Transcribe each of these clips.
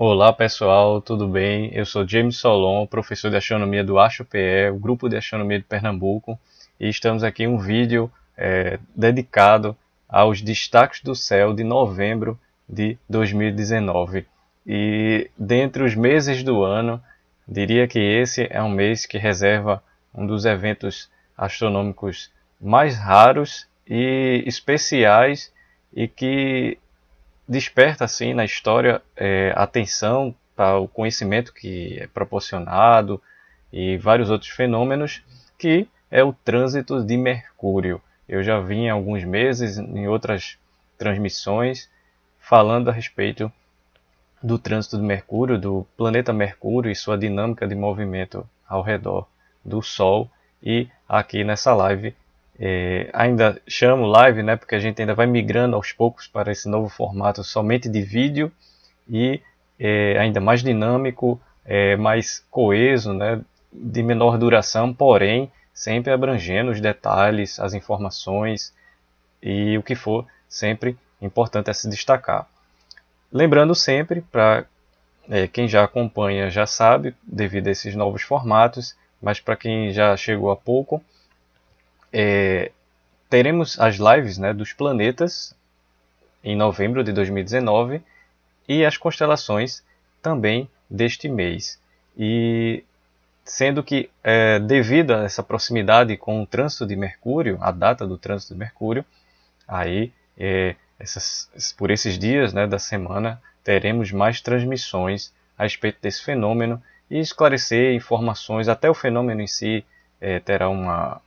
Olá pessoal, tudo bem? Eu sou James Solon, professor de astronomia do AStroPE, o grupo de astronomia de Pernambuco, e estamos aqui em um vídeo dedicado aos destaques do céu de novembro de 2019. E dentre os meses do ano, diria que esse é um mês que reserva um dos eventos astronômicos mais raros e especiais e que desperta assim na história atenção para o conhecimento que é proporcionado e vários outros fenômenos, que é o trânsito de Mercúrio. Eu já vi em alguns meses, em outras transmissões, falando a respeito do trânsito de Mercúrio, do planeta Mercúrio e sua dinâmica de movimento ao redor do Sol. E aqui nessa live, ainda chamo live, né, porque a gente ainda vai migrando aos poucos para esse novo formato somente de vídeo e ainda mais dinâmico, mais coeso, né, de menor duração, porém sempre abrangendo os detalhes, as informações e o que for sempre importante a se destacar. Lembrando sempre, para quem já acompanha já sabe, devido a esses novos formatos, mas para quem já chegou há pouco, teremos as lives, né, dos planetas em novembro de 2019 e as constelações também deste mês. E sendo que, devido a essa proximidade com o trânsito de Mercúrio, a data do trânsito de Mercúrio, aí por esses dias, né, da semana teremos mais transmissões a respeito desse fenômeno e esclarecer informações, até o fenômeno em si terá uma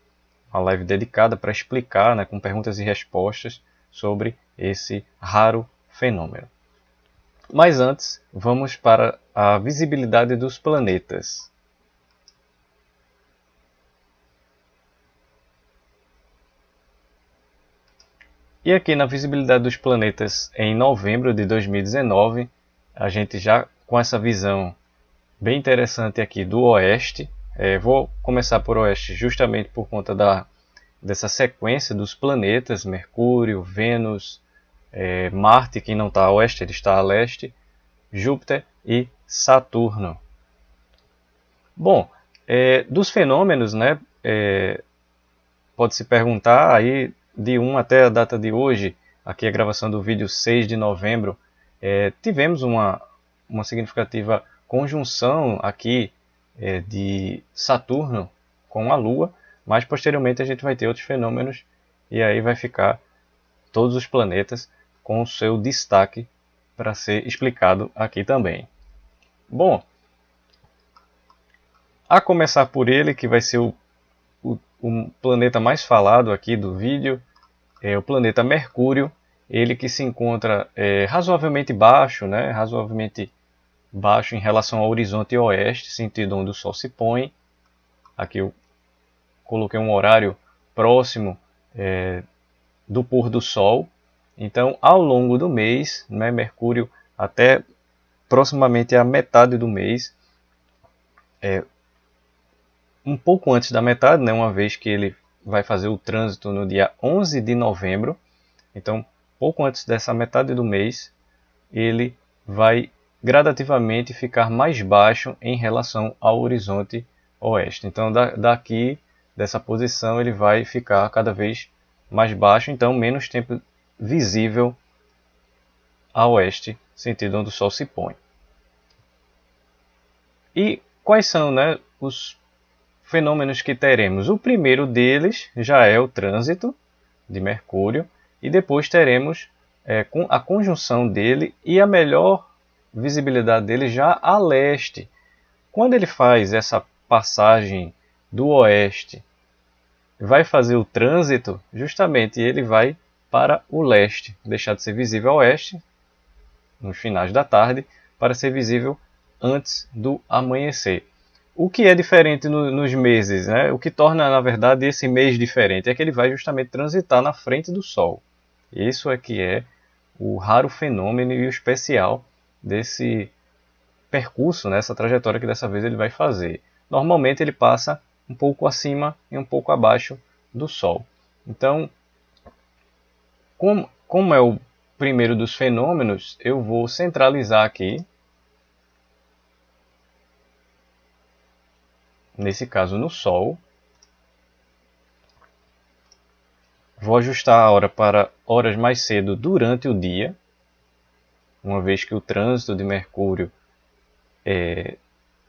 live dedicada para explicar, né, com perguntas e respostas sobre esse raro fenômeno. Mas antes, vamos para a visibilidade dos planetas. E aqui na visibilidade dos planetas em novembro de 2019, a gente já com essa visão bem interessante aqui do oeste. Vou começar por oeste justamente por conta dessa sequência dos planetas, Mercúrio, Vênus, Marte, que não está a oeste, ele está a leste, Júpiter e Saturno. Bom, dos fenômenos, né, pode-se perguntar aí de 1 até a data de hoje, aqui a gravação do vídeo 6 de novembro, tivemos uma significativa conjunção aqui de Saturno com a Lua, mas posteriormente a gente vai ter outros fenômenos e aí vai ficar todos os planetas com o seu destaque para ser explicado aqui também. Bom, a começar por ele, que vai ser o planeta mais falado aqui do vídeo, é o planeta Mercúrio, ele que se encontra razoavelmente baixo, né, razoavelmente baixo em relação ao horizonte oeste, sentido onde o Sol se põe. Aqui eu coloquei um horário próximo do pôr do Sol. Então, ao longo do mês, né, Mercúrio até proximamente a metade do mês, um pouco antes da metade, né, uma vez que ele vai fazer o trânsito no dia 11 de novembro. Então, pouco antes dessa metade do mês, ele vai gradativamente ficar mais baixo em relação ao horizonte oeste. Então, daqui, dessa posição, ele vai ficar cada vez mais baixo, então menos tempo visível a oeste, sentido onde o Sol se põe. E quais são, né, os fenômenos que teremos? O primeiro deles já é o trânsito de Mercúrio, e depois teremos a conjunção dele e a melhor visibilidade dele já a leste. Quando ele faz essa passagem do oeste, vai fazer o trânsito, justamente ele vai para o leste, deixar de ser visível a oeste nos finais da tarde, para ser visível antes do amanhecer. O que é diferente nos meses, né? O que torna, na verdade, esse mês diferente é que ele vai justamente transitar na frente do Sol. Isso é que é o raro fenômeno e o especial desse percurso, né? Essa trajetória que dessa vez ele vai fazer. Normalmente ele passa um pouco acima e um pouco abaixo do Sol. Então, como é o primeiro dos fenômenos, eu vou centralizar aqui nesse caso no Sol. Vou ajustar a hora para horas mais cedo durante o dia, uma vez que o trânsito de Mercúrio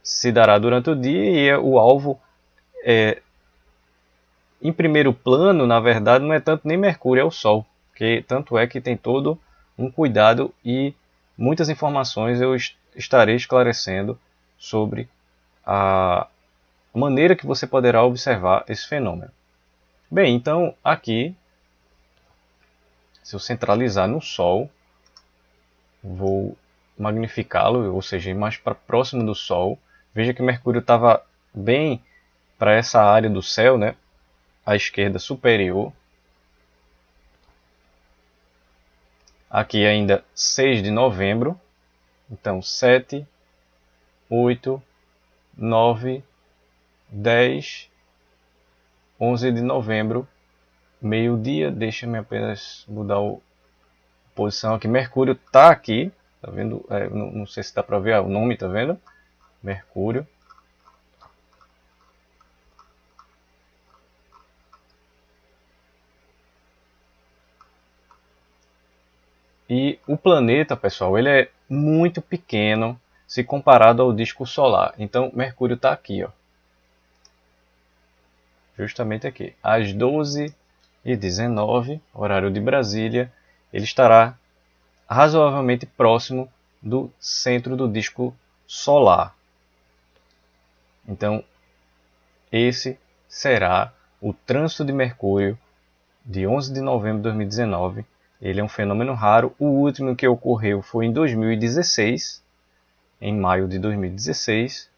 se dará durante o dia e o alvo, em primeiro plano, na verdade, não é tanto nem Mercúrio, é o Sol. Que tanto é que tem todo um cuidado e muitas informações eu estarei esclarecendo sobre a maneira que você poderá observar esse fenômeno. Bem, então aqui, se eu centralizar no Sol, vou magnificá-lo, ou seja, ir mais para próximo do Sol. Veja que Mercúrio estava bem para essa área do céu, né? À esquerda superior. Aqui ainda 6 de novembro. Então 7, 8, 9, 10, 11 de novembro, meio-dia. Deixa-me apenas mudar a posição aqui. Mercúrio está aqui, tá vendo? Não sei se dá para ver o nome, tá vendo? Mercúrio. E o planeta, pessoal, ele é muito pequeno se comparado ao disco solar. Então, Mercúrio está aqui, ó, justamente aqui. Às 12h19, horário de Brasília, ele estará razoavelmente próximo do centro do disco solar. Então, esse será o trânsito de Mercúrio de 11 de novembro de 2019. Ele é um fenômeno raro. O último que ocorreu foi em 2016, em maio de 2016.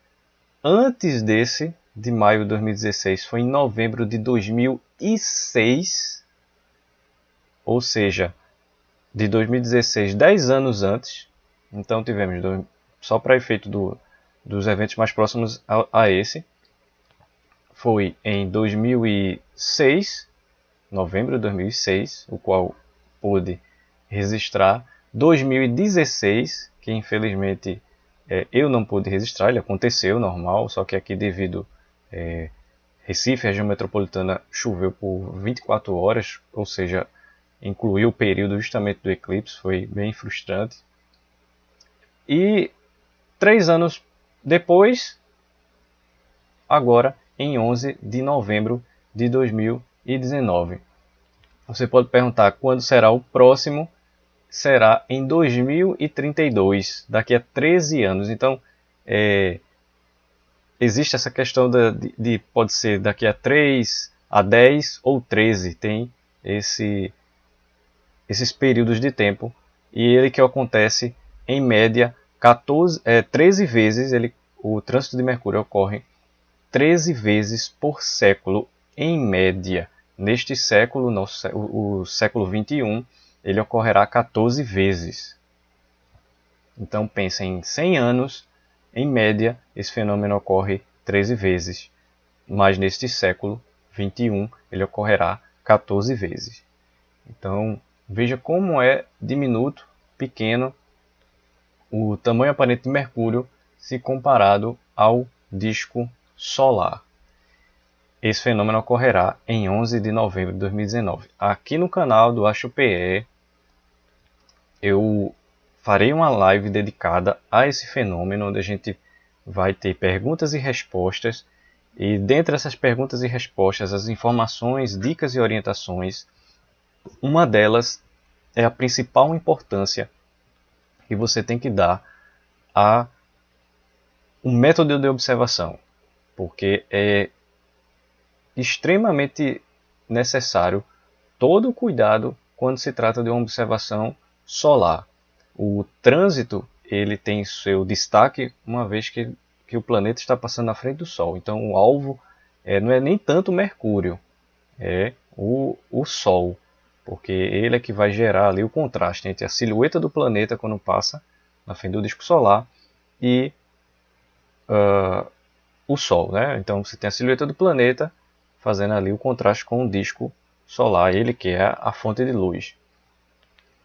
Antes desse, de maio de 2016, foi em novembro de 2006, ou seja, de 2016, 10 anos antes. Então tivemos, só para efeito dos eventos mais próximos a esse, foi em 2006, novembro de 2006, o qual pude registrar. 2016, que infelizmente eu não pude registrar, ele aconteceu normal, só que aqui devido Recife, região metropolitana, choveu por 24 horas, ou seja, incluiu o período justamente do eclipse, foi bem frustrante. E 3 anos depois, agora em 11 de novembro de 2019. Você pode perguntar quando será o próximo? Será em 2032, daqui a 13 anos. Então, existe essa questão de pode ser daqui a 3, a 10 ou 13. Tem esses períodos de tempo. E ele que acontece, em média, 13 vezes. O trânsito de Mercúrio ocorre 13 vezes por século, em média. Neste século, o século 21, ele ocorrerá 14 vezes. Então, pensem em 100 anos, em média, esse fenômeno ocorre 13 vezes. Mas neste século 21, ele ocorrerá 14 vezes. Então, veja como é diminuto, pequeno, o tamanho aparente de Mercúrio se comparado ao disco solar. Esse fenômeno ocorrerá em 11 de novembro de 2019. Aqui no canal do AstroPE, eu farei uma live dedicada a esse fenômeno, onde a gente vai ter perguntas e respostas. E dentre essas perguntas e respostas, as informações, dicas e orientações, uma delas é a principal importância que você tem que dar a um método de observação, porque é extremamente necessário todo o cuidado quando se trata de uma observação solar. O trânsito ele tem seu destaque uma vez que o planeta está passando na frente do Sol. Então o alvo não é nem tanto Mercúrio, é o Sol, porque ele é que vai gerar ali o contraste entre a silhueta do planeta quando passa na frente do disco solar e o Sol, né? Então você tem a silhueta do planeta fazendo ali o contraste com o disco solar, ele que é a fonte de luz.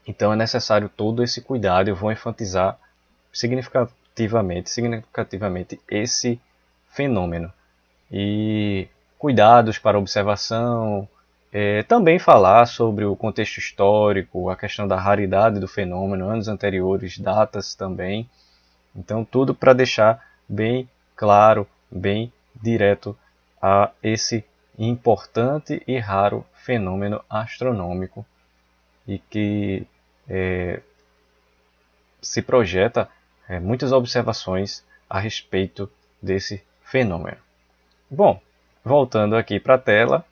Então é necessário todo esse cuidado. Eu vou enfatizar significativamente esse fenômeno. e cuidados para observação, também falar sobre o contexto histórico, a questão da raridade do fenômeno, anos anteriores, datas também. Então, tudo para deixar bem claro, bem direto a esse importante e raro fenômeno astronômico e que se projeta muitas observações a respeito desse fenômeno. Bom, voltando aqui para a tela,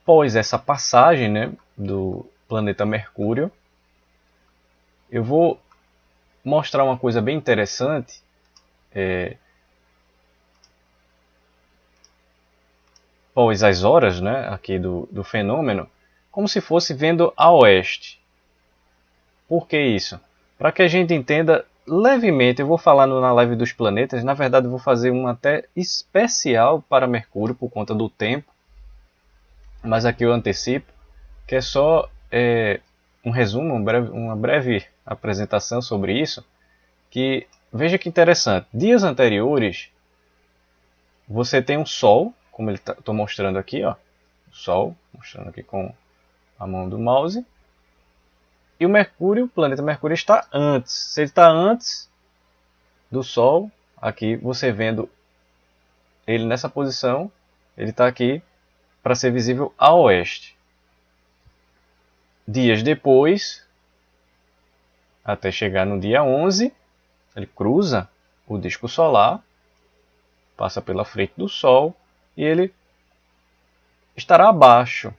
após essa passagem, né, do planeta Mercúrio, eu vou mostrar uma coisa bem interessante. Após as horas, né, aqui do fenômeno, como se fosse vendo a oeste. Por que isso? Para que a gente entenda levemente, eu vou falar na live dos planetas, na verdade eu vou fazer um até especial para Mercúrio por conta do tempo, mas aqui eu antecipo, que é só um resumo, uma breve apresentação sobre isso, que veja que interessante, dias anteriores você tem um Sol, como estou mostrando aqui, ó, o Sol, mostrando aqui com a mão do mouse, e o Mercúrio, o planeta Mercúrio está antes. Se ele está antes do Sol, aqui você vendo ele nessa posição, ele está aqui para ser visível a oeste. Dias depois, até chegar no dia 11, ele cruza o disco solar, passa pela frente do Sol e ele estará abaixo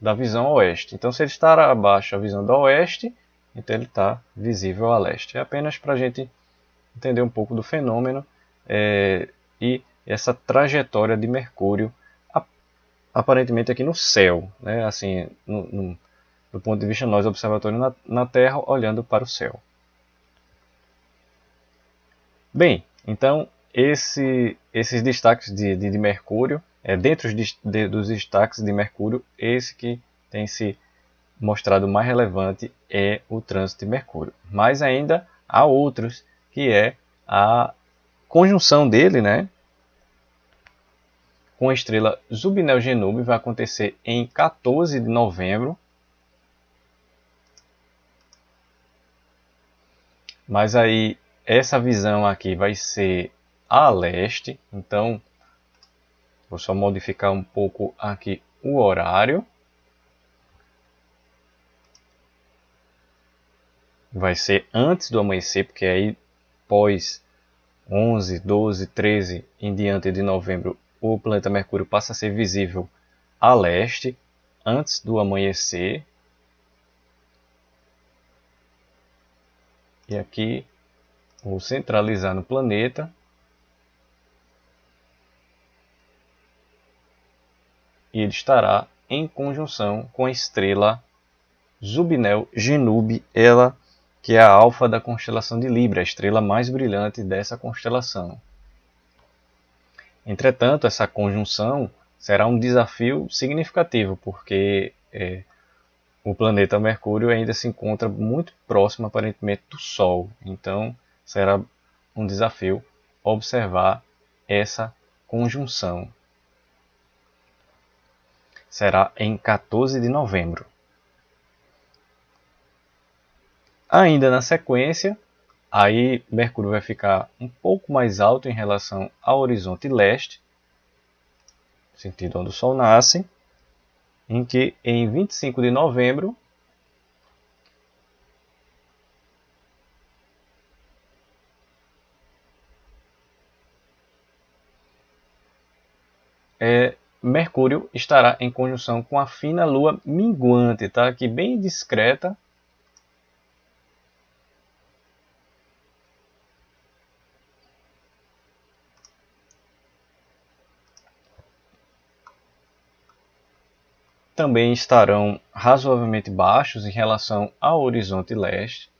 da visão oeste. Então, se ele estará abaixo da visão do oeste, então ele está visível a leste. É apenas para a gente entender um pouco do fenômeno e essa trajetória de Mercúrio aparentemente aqui no céu, né? Assim, do ponto de vista nós observatório na Terra, olhando para o céu. Bem, então esses destaques de Mercúrio, dentro dos destaques de Mercúrio, esse que tem se mostrado mais relevante é o trânsito de Mercúrio. Mas ainda há outros, que é a conjunção dele, né, com a estrela Zubinel-Genubi, vai acontecer em 14 de novembro. Mas aí essa visão aqui vai ser a leste, então vou só modificar um pouco aqui o horário. Vai ser antes do amanhecer, porque aí pós 11, 12, 13 em diante de novembro, o planeta Mercúrio passa a ser visível a leste, antes do amanhecer. E aqui vou centralizar no planeta. E ele estará em conjunção com a estrela Zubinel-Genubi, ela que é a alfa da constelação de Libra, a estrela mais brilhante dessa constelação. Entretanto, essa conjunção será um desafio significativo, porque o planeta Mercúrio ainda se encontra muito próximo, aparentemente, do Sol. Então, será um desafio observar essa conjunção. Será em 14 de novembro. Ainda na sequência, aí Mercúrio vai ficar um pouco mais alto em relação ao horizonte leste, sentido onde o Sol nasce, em que em 25 de novembro Mercúrio estará em conjunção com a fina lua minguante, tá? Aqui bem discreta. Também estarão razoavelmente baixos em relação ao horizonte leste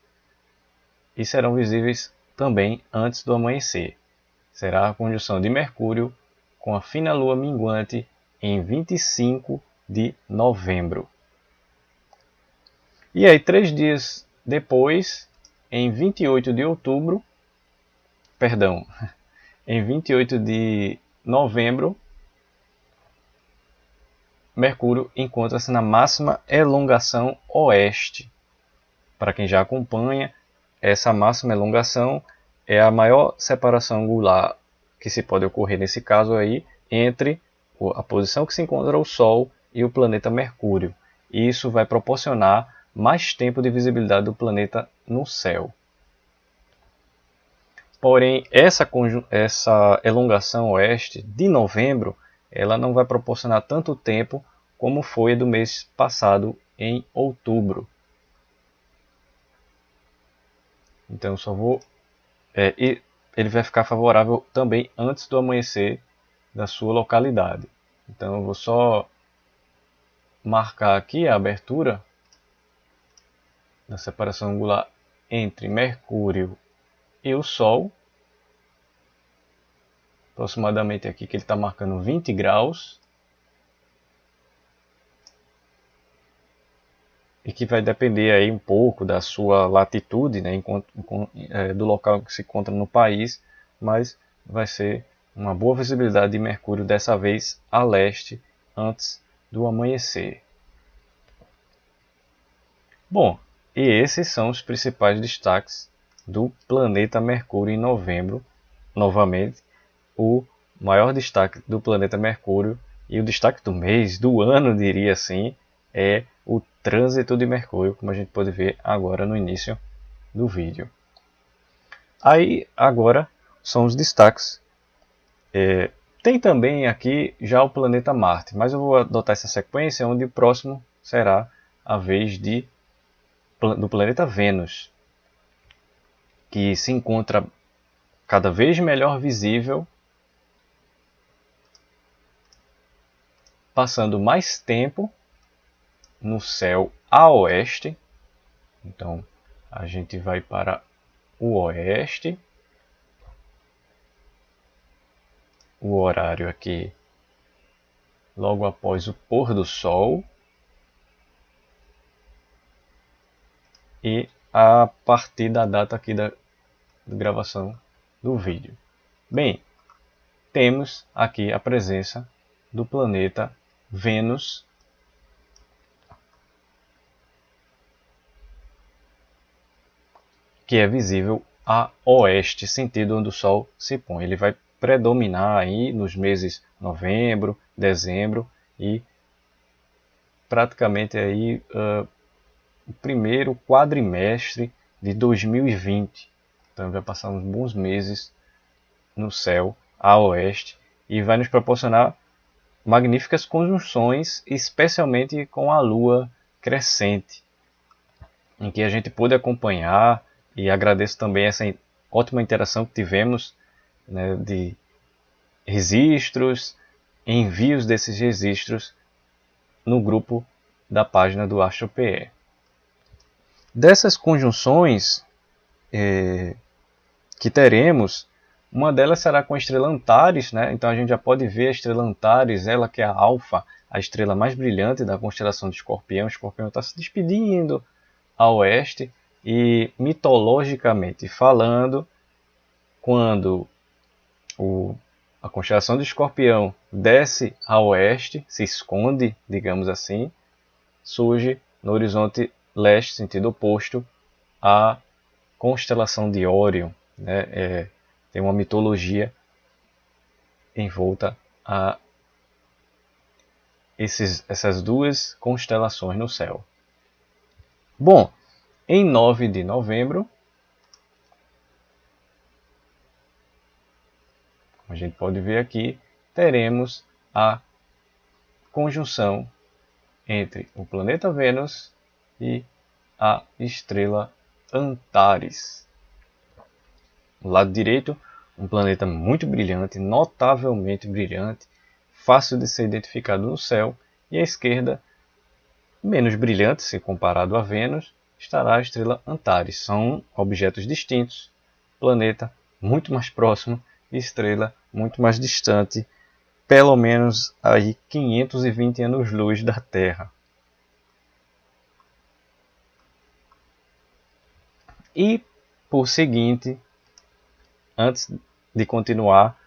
e serão visíveis também antes do amanhecer. Será a conjunção de Mercúrio com a fina lua minguante em 25 de novembro. E aí, 3 dias depois, em 28 de outubro, perdão, em 28 de novembro, Mercúrio encontra-se na máxima elongação oeste. Para quem já acompanha, essa máxima elongação é a maior separação angular que se pode ocorrer nesse caso aí entre a posição que se encontra o Sol e o planeta Mercúrio. E isso vai proporcionar mais tempo de visibilidade do planeta no céu. Porém, essa elongação oeste de novembro, ela não vai proporcionar tanto tempo como foi do mês passado em outubro. Então, só vou... e ele vai ficar favorável também antes do amanhecer da sua localidade. Então, eu vou só marcar aqui a abertura da separação angular entre Mercúrio e o Sol. Aproximadamente aqui que ele está marcando 20 graus. E que vai depender aí um pouco da sua latitude, né, do local que se encontra no país, mas vai ser uma boa visibilidade de Mercúrio, dessa vez a leste, antes do amanhecer. Bom, e esses são os principais destaques do planeta Mercúrio em novembro. Novamente, o maior destaque do planeta Mercúrio e o destaque do mês, do ano, diria assim, é o trânsito de Mercúrio, como a gente pode ver agora no início do vídeo. Aí, agora, são os destaques. Tem também aqui já o planeta Marte, mas eu vou adotar essa sequência, onde o próximo será a vez do planeta Vênus, que se encontra cada vez melhor visível, passando mais tempo no céu a oeste. Então a gente vai para o oeste. O horário aqui logo após o pôr do sol. E a partir da data aqui da gravação do vídeo. Bem, temos aqui a presença do planeta Vênus, que é visível a oeste, sentido onde o Sol se põe. Ele vai predominar aí nos meses novembro, dezembro e praticamente aí o primeiro quadrimestre de 2020. Então vai passar uns bons meses no céu a oeste e vai nos proporcionar magníficas conjunções, especialmente com a Lua crescente, em que a gente pôde acompanhar, e agradeço também essa ótima interação que tivemos, né, de registros, envios desses registros no grupo da página do AstroPE. Dessas conjunções que teremos, uma delas será com a estrela Antares, né? Então a gente já pode ver a estrela Antares, ela que é a Alfa, a estrela mais brilhante da constelação de Escorpião. O Escorpião está se despedindo a oeste e, mitologicamente falando, quando a constelação de Escorpião desce a oeste, se esconde, digamos assim, surge no horizonte leste, sentido oposto, a constelação de Órion, né? Tem uma mitologia em volta a essas duas constelações no céu. Bom, em 9 de novembro, como a gente pode ver aqui, teremos a conjunção entre o planeta Vênus e a estrela Antares. Do lado direito, um planeta muito brilhante, notavelmente brilhante, fácil de ser identificado no céu, e à esquerda, menos brilhante se comparado a Vênus, estará a estrela Antares. São objetos distintos, planeta muito mais próximo e estrela muito mais distante, pelo menos aí 520 anos-luz da Terra. E, por seguinte, antes de continuar,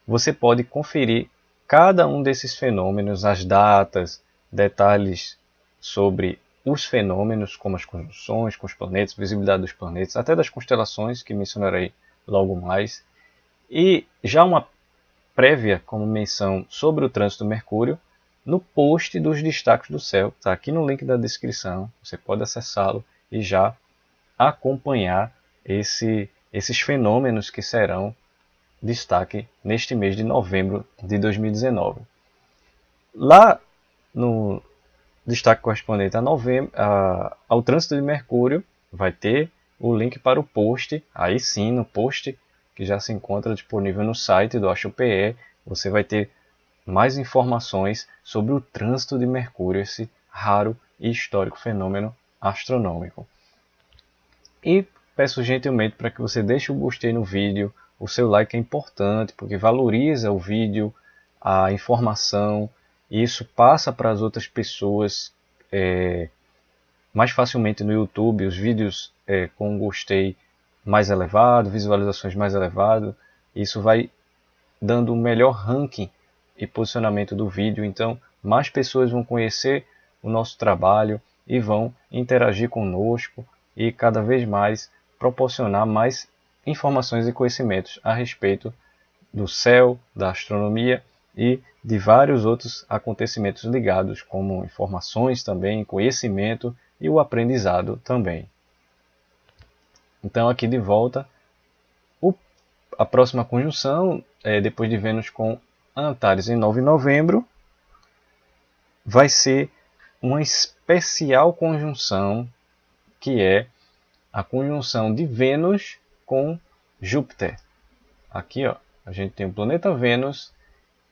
você pode conferir cada um desses fenômenos, as datas, detalhes sobre os fenômenos, como as conjunções com os planetas, visibilidade dos planetas, até das constelações, que mencionarei logo mais. E já uma prévia, como menção sobre o trânsito do Mercúrio, no post dos destaques do céu, está aqui no link da descrição, você pode acessá-lo e já acompanhar esses fenômenos que serão destaque neste mês de novembro de 2019. Lá no destaque correspondente a novembro, ao trânsito de Mercúrio, vai ter o link para o post, aí sim, no post que já se encontra disponível no site do AstroPE, você vai ter mais informações sobre o trânsito de Mercúrio, esse raro e histórico fenômeno astronômico. E peço gentilmente para que você deixe o gostei no vídeo, o seu like é importante porque valoriza o vídeo, a informação, e isso passa para as outras pessoas mais facilmente no YouTube, os vídeos com gostei mais elevado, visualizações mais elevado, isso vai dando um melhor ranking e posicionamento do vídeo, então mais pessoas vão conhecer o nosso trabalho e vão interagir conosco e cada vez mais proporcionar mais informações e conhecimentos a respeito do céu, da astronomia e de vários outros acontecimentos ligados, como informações também, conhecimento e o aprendizado também. Então aqui de volta, a próxima conjunção, depois de Vênus com Antares em 9 de novembro, vai ser uma especial conjunção, que é a conjunção de Vênus com Júpiter. Aqui ó, a gente tem o planeta Vênus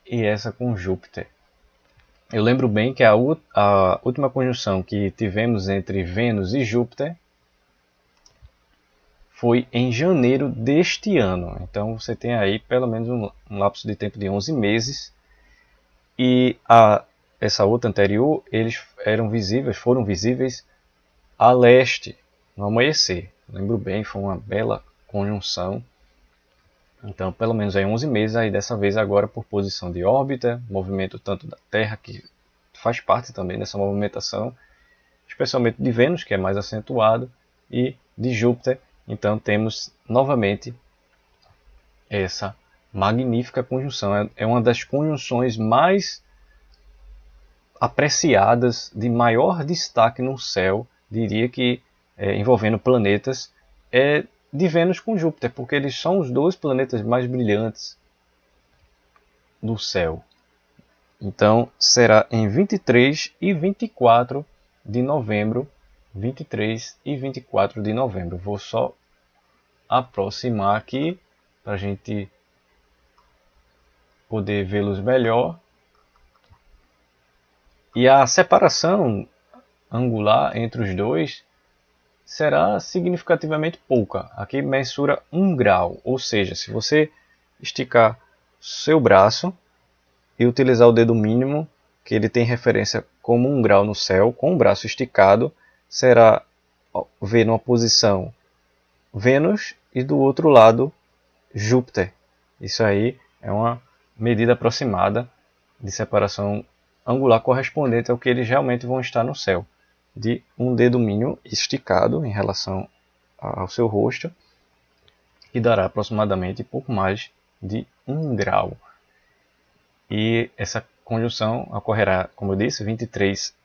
e essa com Júpiter. Eu lembro bem que a última conjunção que tivemos entre Vênus e Júpiter foi em janeiro deste ano. Então você tem aí pelo menos um lapso de tempo de 11 meses. E essa outra anterior, eles foram visíveis a leste, no amanhecer. Lembro bem, foi uma bela conjunção. Então, pelo menos aí 11 meses, aí dessa vez agora por posição de órbita, movimento tanto da Terra, que faz parte também dessa movimentação, especialmente de Vênus, que é mais acentuado, e de Júpiter. Então temos novamente essa magnífica conjunção. É uma das conjunções mais apreciadas, de maior destaque no céu, diria que envolvendo planetas, é de Vênus com Júpiter, porque eles são os dois planetas mais brilhantes do céu. Então será em 23 e 24 de novembro. 23 e 24 de novembro. Vou só aproximar aqui para a gente poder vê-los melhor. E a separação angular entre os dois será significativamente pouca. Aqui mensura 1 grau, ou seja, se você esticar seu braço e utilizar o dedo mínimo, que ele tem referência como 1 grau no céu, com o braço esticado, será ver numa posição Vênus e do outro lado Júpiter. Isso aí é uma medida aproximada de separação angular correspondente ao que eles realmente vão estar no céu, de um dedo mínimo esticado em relação ao seu rosto, que dará aproximadamente pouco mais de 1 grau. E essa conjunção ocorrerá, como eu disse, 23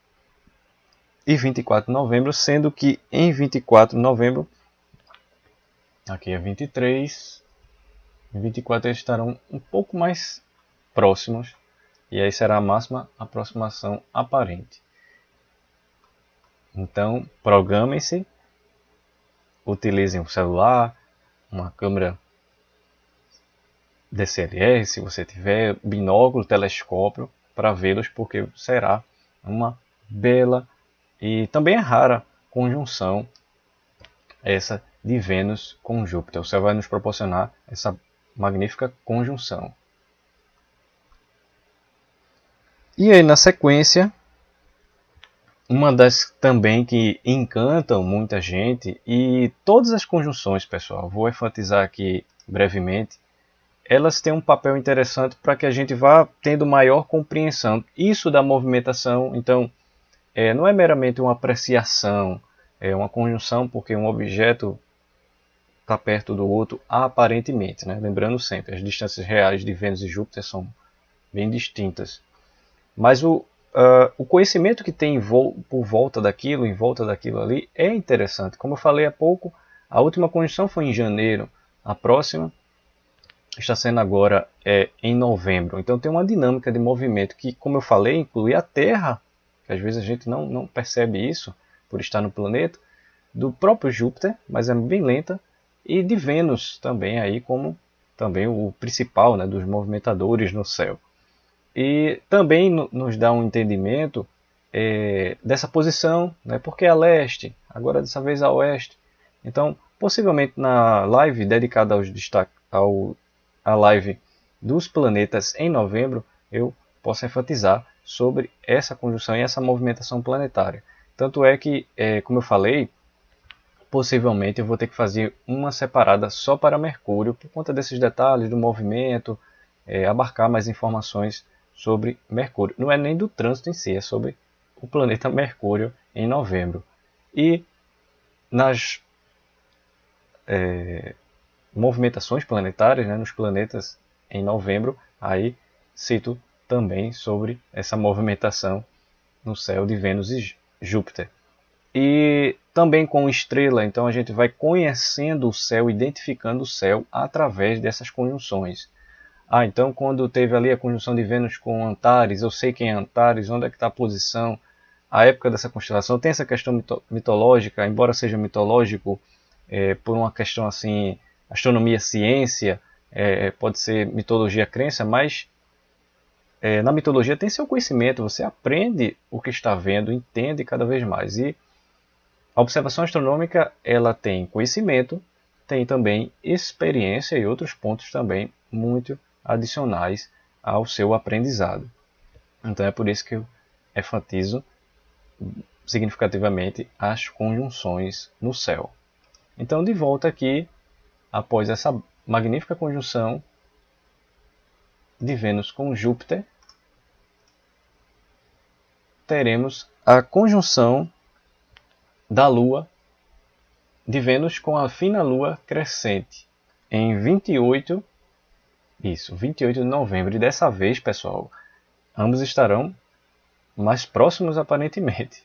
e 24 de novembro, sendo que em 24 de novembro, aqui é 23, em 24 eles estarão um pouco mais próximos, e aí será a máxima aproximação aparente. Então, programem-se, utilizem o celular, uma câmera DSLR, se você tiver, binóculo, telescópio, para vê-los, porque será uma bela e também é rara conjunção essa de Vênus com Júpiter. O céu vai nos proporcionar essa magnífica conjunção. E aí na sequência, uma das também que encantam muita gente, e todas as conjunções, pessoal, vou enfatizar aqui brevemente, elas têm um papel interessante para que a gente vá tendo maior compreensão. Isso da movimentação, então, não é meramente uma apreciação, é uma conjunção porque um objeto está perto do outro aparentemente, né? Lembrando sempre, as distâncias reais de Vênus e Júpiter são bem distintas. Mas o conhecimento que tem por volta daquilo, em volta daquilo ali, é interessante. Como eu falei há pouco, a última conjunção foi em janeiro, a próxima está sendo agora em novembro. Então tem uma dinâmica de movimento que, como eu falei, inclui a Terra, que às vezes a gente não percebe isso por estar no planeta, do próprio Júpiter, mas é bem lenta, e de Vênus também, aí como também o principal, né, dos movimentadores no céu. E também nos dá um entendimento dessa posição, né, porque é a leste, agora dessa vez a oeste. Então, possivelmente na live dedicada aos destaques, a live dos planetas em novembro, eu posso enfatizar sobre essa conjunção e essa movimentação planetária. Tanto é que, como eu falei, possivelmente eu vou ter que fazer uma separada só para Mercúrio, por conta desses detalhes do movimento, abarcar mais informações sobre Mercúrio. Não é nem do trânsito em si, é sobre o planeta Mercúrio em novembro. E nas movimentações planetárias, né, nos planetas em novembro, aí cito também sobre essa movimentação no céu de Vênus e Júpiter. E também com estrela, então a gente vai conhecendo o céu, identificando o céu através dessas conjunções. Então quando teve ali a conjunção de Vênus com Antares, eu sei quem é Antares, onde é que está a posição, a época dessa constelação. Tem essa questão mitológica, embora seja mitológico, por uma questão assim, astronomia, ciência, pode ser mitologia, crença, mas na mitologia tem seu conhecimento, você aprende o que está vendo, entende cada vez mais. E a observação astronômica ela tem conhecimento, tem também experiência e outros pontos também muito adicionais ao seu aprendizado. Então é por isso que eu enfatizo significativamente as conjunções no céu. Então, de volta aqui, após essa magnífica conjunção de Vênus com Júpiter, teremos a conjunção da Lua de Vênus com a fina Lua crescente em 28 de novembro. E dessa vez, pessoal, ambos estarão mais próximos aparentemente.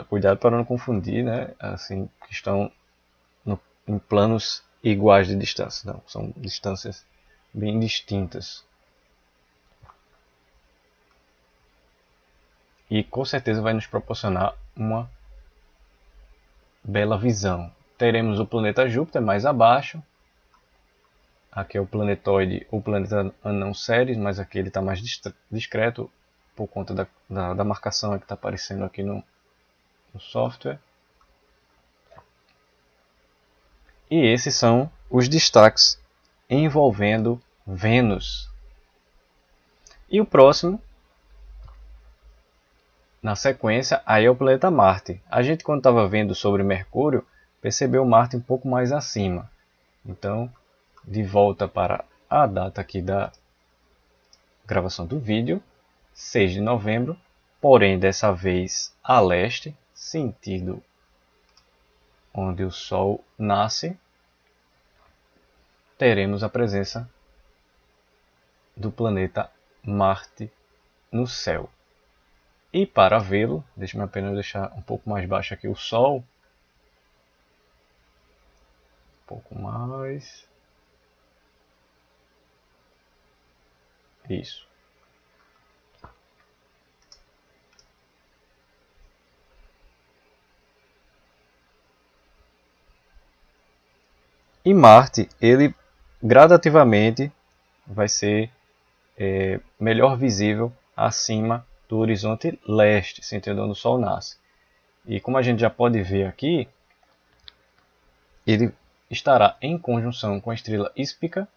Cuidado para não confundir, né? Assim, que estão em planos iguais de distância. Não, são distâncias bem distintas. E com certeza vai nos proporcionar uma bela visão. Teremos o planeta Júpiter mais abaixo. Aqui é o planetoide, o planeta anão Ceres, mas aqui ele está mais discreto por conta da marcação que está aparecendo aqui no software. E esses são os destaques envolvendo Vênus. E o próximo, na sequência, aí é o planeta Marte. A gente, quando estava vendo sobre Mercúrio, percebeu Marte um pouco mais acima. Então, de volta para a data aqui da gravação do vídeo, 6 de novembro, porém dessa vez a leste, sentido onde o Sol nasce, teremos a presença do planeta Marte no céu. E para vê-lo, deixe-me apenas deixar um pouco mais baixo aqui o Sol. Um pouco mais. Isso. E Marte, ele gradativamente vai ser melhor visível acima do horizonte leste, sentido onde o Sol nasce. E como a gente já pode ver aqui, ele estará em conjunção com a estrela Íspica,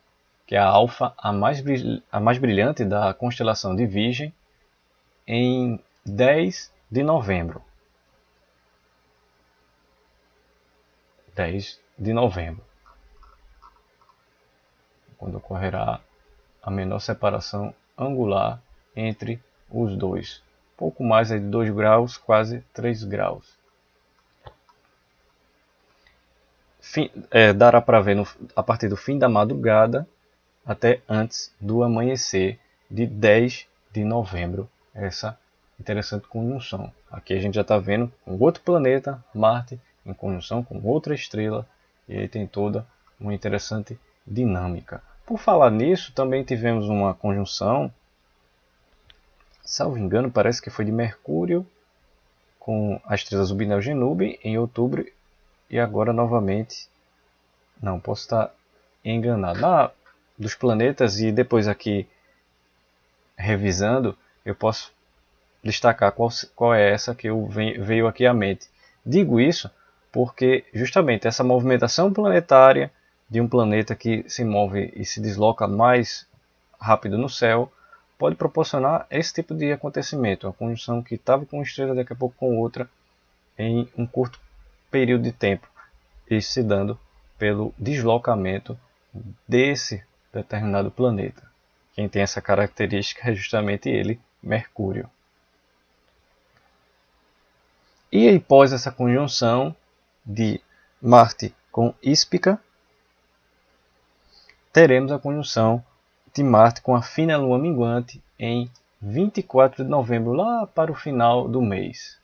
que é a Alfa, a mais brilhante da constelação de Virgem, em 10 de novembro. 10 de novembro, quando ocorrerá a menor separação angular entre os dois. Pouco mais de 2 graus, quase 3 graus. Dará para ver a partir do fim da madrugada até antes do amanhecer de 10 de novembro. Essa interessante conjunção. Aqui a gente já está vendo um outro planeta, Marte, em conjunção com outra estrela, e aí tem toda uma interessante dinâmica. Por falar nisso, também tivemos uma conjunção, salvo engano, parece que foi de Mercúrio com a estrela Zubinel Genubi em outubro, e agora novamente, não, posso estar enganado, dos planetas, e depois aqui revisando, eu posso destacar qual é essa que veio aqui à mente. Digo isso porque justamente essa movimentação planetária de um planeta que se move e se desloca mais rápido no céu pode proporcionar esse tipo de acontecimento, uma conjunção que estava com uma estrela, daqui a pouco com outra, em um curto período de tempo, isso se dando pelo deslocamento desse determinado planeta. Quem tem essa característica é justamente ele, Mercúrio. E aí, após essa conjunção de Marte com Íspica, teremos a conjunção de Marte com a fina lua minguante em 24 de novembro, lá para o final do mês.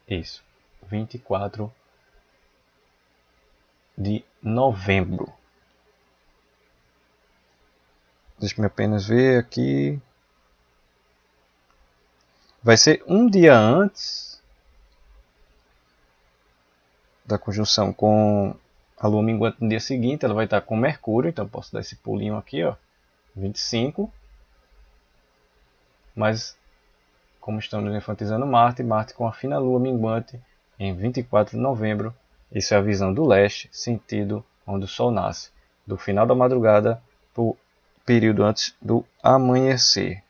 Isso, 24 de novembro. Deixa-me apenas ver aqui. Vai ser um dia antes da conjunção com a lua minguante no dia seguinte. Ela vai estar com Mercúrio, então posso dar esse pulinho aqui, ó, 25. Mas como estamos enfatizando Marte, Marte com a fina lua minguante em 24 de novembro. Isso é a visão do leste, sentido onde o Sol nasce, do final da madrugada para o período antes do amanhecer.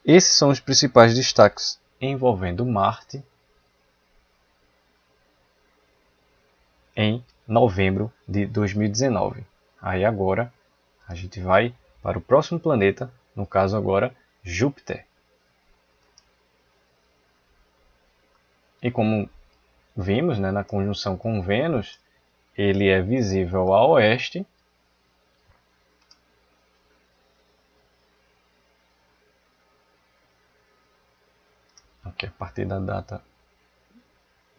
Esses são os principais destaques envolvendo Marte em novembro de 2019. Aí agora a gente vai para o próximo planeta, no caso agora Júpiter. E como vimos, né, na conjunção com Vênus, ele é visível a oeste. Aqui a partir da data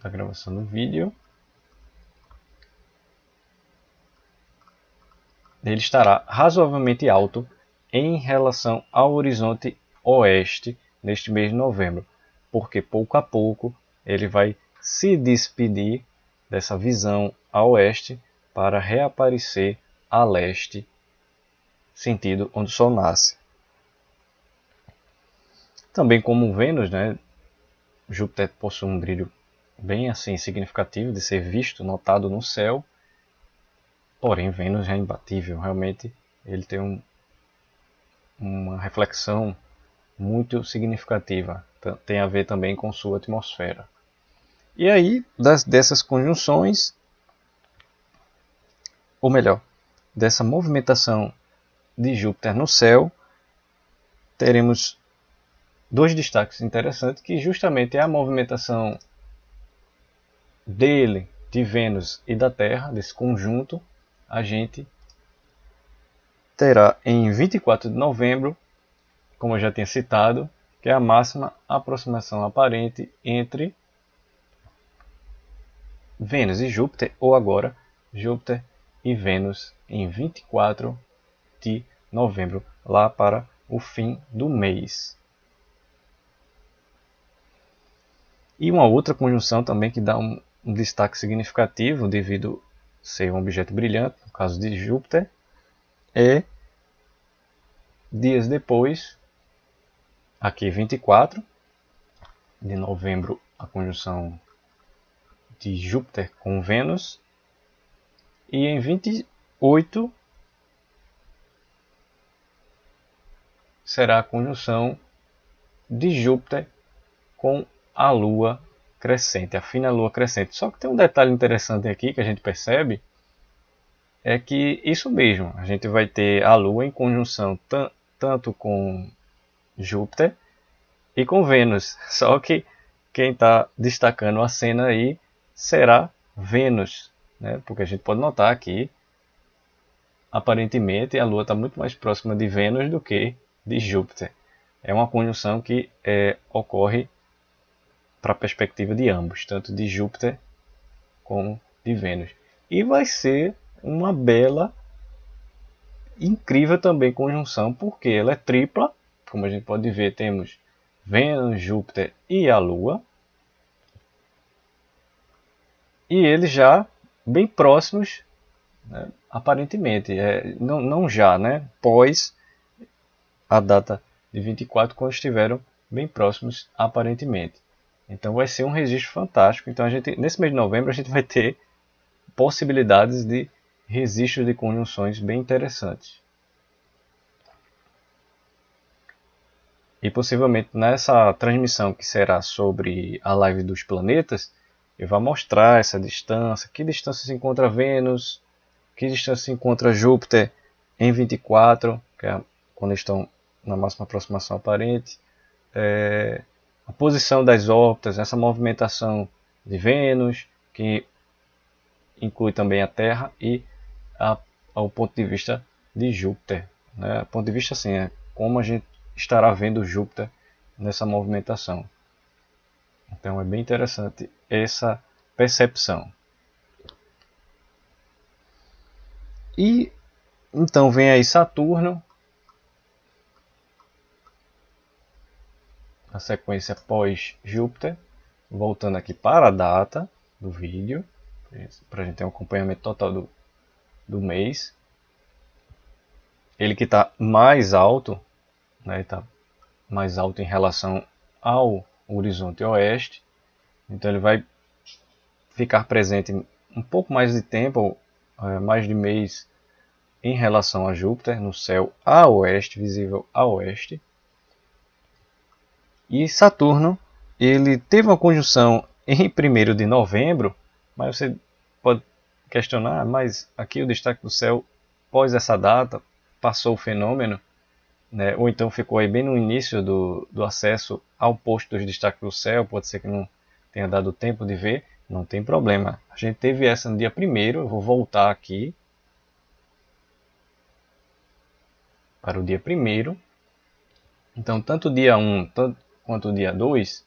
da gravação do vídeo. Ele estará razoavelmente alto em relação ao horizonte oeste neste mês de novembro, porque pouco a pouco ele vai se despedir dessa visão a oeste para reaparecer a leste, sentido onde o Sol nasce. Também como Vênus, né, Júpiter possui um brilho bem assim significativo de ser visto, notado no céu. Porém, Vênus é imbatível, realmente ele tem uma reflexão muito significativa, tem a ver também com sua atmosfera. E aí, dessas conjunções, ou melhor, dessa movimentação de Júpiter no céu, teremos dois destaques interessantes, que justamente é a movimentação dele, de Vênus e da Terra, desse conjunto. A gente terá em 24 de novembro, como eu já tinha citado, que é a máxima aproximação aparente entre Vênus e Júpiter, ou agora Júpiter e Vênus em 24 de novembro, lá para o fim do mês. E uma outra conjunção também que dá um destaque significativo devido a ser um objeto brilhante, no caso de Júpiter, é dias depois, aqui 24 de novembro, a conjunção de Júpiter com Vênus, e em 28 será a conjunção de Júpiter com a Lua crescente, a fina Lua crescente. Só que tem um detalhe interessante aqui que a gente percebe, é que isso mesmo, a gente vai ter a Lua em conjunção tanto com Júpiter e com Vênus. Só que quem está destacando a cena aí será Vênus, né? Porque a gente pode notar que aparentemente a Lua está muito mais próxima de Vênus do que de Júpiter. É uma conjunção que ocorre para a perspectiva de ambos, tanto de Júpiter como de Vênus. E vai ser uma bela, incrível também conjunção, porque ela é tripla. Como a gente pode ver, temos Vênus, Júpiter e a Lua. E eles já bem próximos, né, aparentemente. Não já, né? Pós a data de 24, quando estiveram bem próximos aparentemente. Então vai ser um registro fantástico. Então nesse mês de novembro a gente vai ter possibilidades de registro de conjunções bem interessantes. E possivelmente nessa transmissão que será sobre a live dos planetas, eu vou mostrar essa distância, que distância se encontra Vênus, que distância se encontra Júpiter em 24, que é quando estão na máxima aproximação aparente, a posição das órbitas, essa movimentação de Vênus, que inclui também a Terra, e ao ponto de vista de Júpiter. Né? Ponto de vista assim, é como a gente estará vendo Júpiter nessa movimentação. Então é bem interessante essa percepção. E então vem aí Saturno, a sequência pós Júpiter, voltando aqui para a data do vídeo, para a gente ter um acompanhamento total do mês. Ele que está mais alto, né, está mais alto em relação ao horizonte oeste, então ele vai ficar presente um pouco mais de tempo, mais de mês, em relação a Júpiter, no céu a oeste, visível a oeste. E Saturno, ele teve uma conjunção em 1º de novembro, mas você pode questionar, mas aqui o destaque do céu, pós essa data, passou o fenômeno, né? Ou então ficou aí bem no início do acesso ao posto dos destaques do céu, pode ser que não tenha dado tempo de ver, não tem problema. A gente teve essa no dia 1º, eu vou voltar aqui para o dia 1º. Então, tanto o dia 1 quanto o dia 2,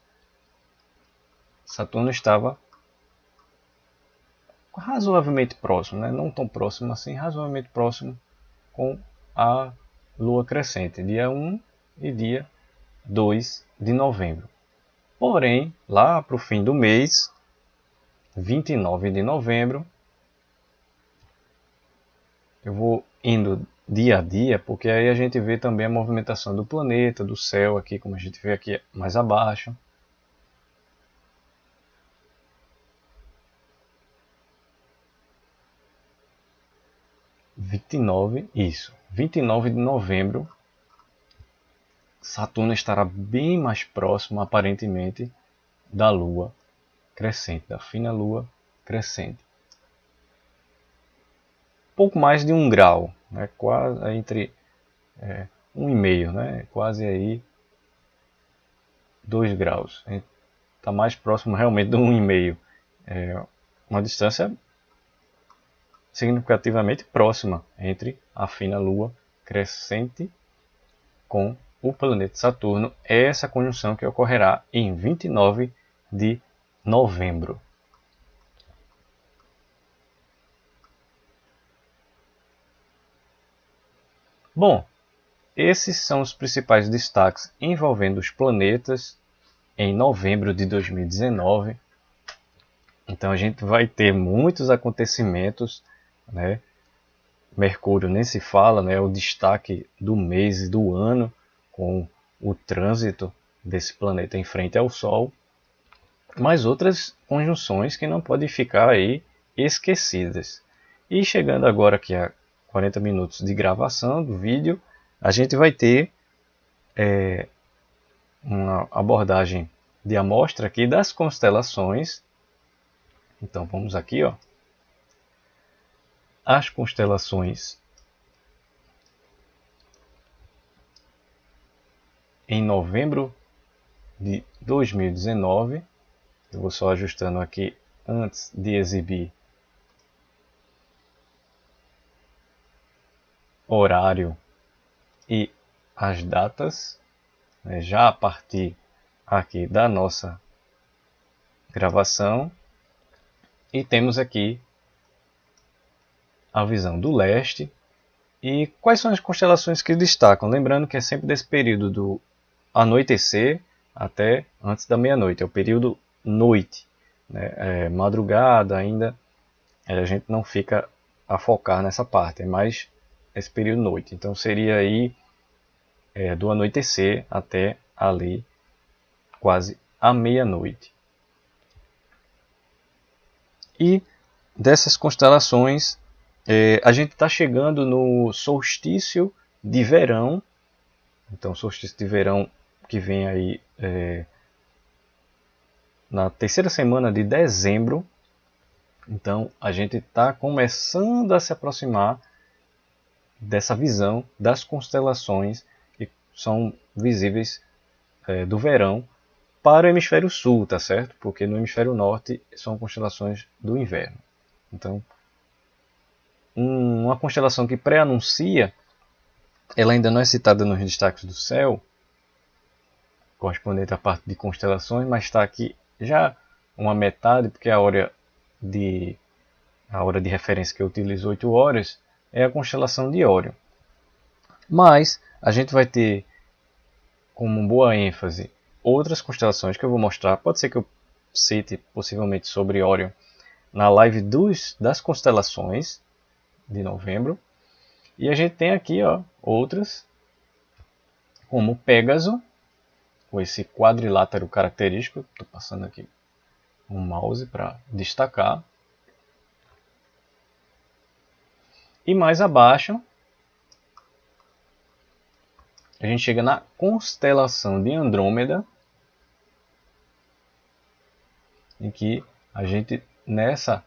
Saturno estava razoavelmente próximo, né? Não tão próximo assim, razoavelmente próximo com a Lua crescente, dia 1 e dia 2 de novembro. Porém, lá para o fim do mês, 29 de novembro, eu vou indo dia a dia, porque aí a gente vê também a movimentação do planeta, do céu aqui, como a gente vê aqui mais abaixo. Isso, 29 de novembro, Saturno estará bem mais próximo, aparentemente, da Lua crescente, da fina Lua crescente. Pouco mais de 1 grau, né? Quase entre 1,5, né? Quase aí 2 graus. Está mais próximo realmente do 1,5. É uma distância significativamente próxima entre a fina Lua crescente com o planeta Saturno. É essa conjunção que ocorrerá em 29 de novembro. Bom, esses são os principais destaques envolvendo os planetas em novembro de 2019. Então a gente vai ter muitos acontecimentos, né? Mercúrio nem se fala, né? O destaque do mês e do ano, com o trânsito desse planeta em frente ao Sol, mas outras conjunções que não podem ficar aí esquecidas. E chegando agora aqui a 40 minutos de gravação do vídeo, a gente vai ter uma abordagem de amostra aqui das constelações. Então vamos aqui, ó, as constelações em novembro de 2019. Eu vou só ajustando aqui antes de exibir horário e as datas, né, já a partir aqui da nossa gravação. E temos aqui a visão do leste. E quais são as constelações que destacam? Lembrando que é sempre desse período do anoitecer até antes da meia-noite. É o período noite, né? Madrugada ainda, a gente não fica a focar nessa parte. É mais esse período noite. Então seria aí do anoitecer até ali quase a meia-noite. E dessas constelações, a gente está chegando no solstício de verão. Então, solstício de verão que vem aí na terceira semana de dezembro. Então, a gente está começando a se aproximar dessa visão das constelações que são visíveis do verão para o hemisfério sul, tá certo? Porque no hemisfério norte são constelações do inverno. Então, uma constelação que pré-anuncia, ela ainda não é citada nos destaques do céu, correspondente à parte de constelações, mas está aqui já uma metade, porque a hora de referência que eu utilizo, 8 horas, é a constelação de Órion. Mas a gente vai ter como boa ênfase outras constelações que eu vou mostrar. Pode ser que eu cite possivelmente sobre Órion na live das constelações de novembro. E a gente tem aqui, ó, outras, como Pégaso, com esse quadrilátero característico. Estou passando aqui um mouse para destacar. E mais abaixo, a gente chega na constelação de Andrômeda, em que a gente, nessa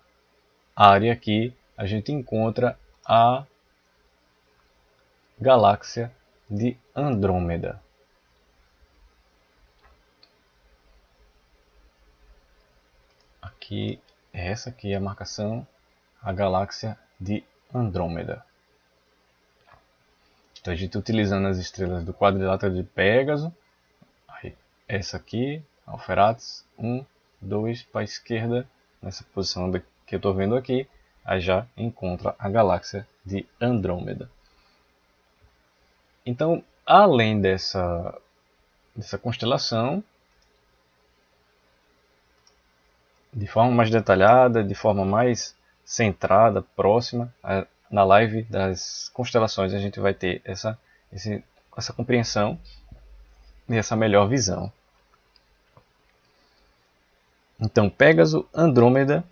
área aqui, a gente encontra a galáxia de Andrômeda. Aqui, essa aqui é a marcação, a galáxia de Andrômeda. Então a gente utilizando as estrelas do quadrilátero de Pégaso, aí, essa aqui, Alferates, 1, 2 para a esquerda, nessa posição que eu estou vendo aqui, aí já encontra a galáxia de Andrômeda. Então, além dessa constelação, de forma mais detalhada, de forma mais centrada, próxima, na live das constelações a gente vai ter essa compreensão e essa melhor visão. Então, Pégaso, Andrômeda,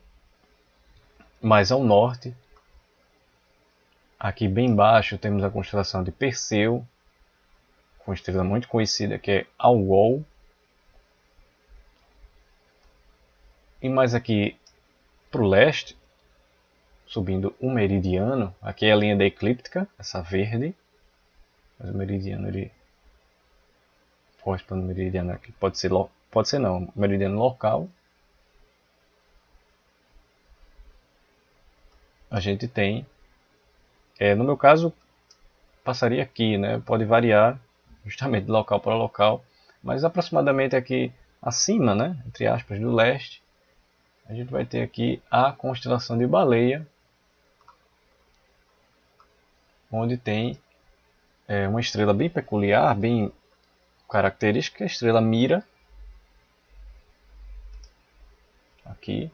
mais ao norte, aqui bem embaixo temos a constelação de Perseu, com uma estrela muito conhecida que é Algol. E mais aqui para o leste, subindo o meridiano, aqui é a linha da eclíptica, essa verde, mas o meridiano ele corresponde ao meridiano aqui, pode ser não, meridiano local. A gente tem, no meu caso, passaria aqui, né? Pode variar justamente de local para local, mas aproximadamente aqui acima, né? Entre aspas, do leste, a gente vai ter aqui a constelação de Baleia, onde tem uma estrela bem peculiar, bem característica, a estrela Mira, aqui,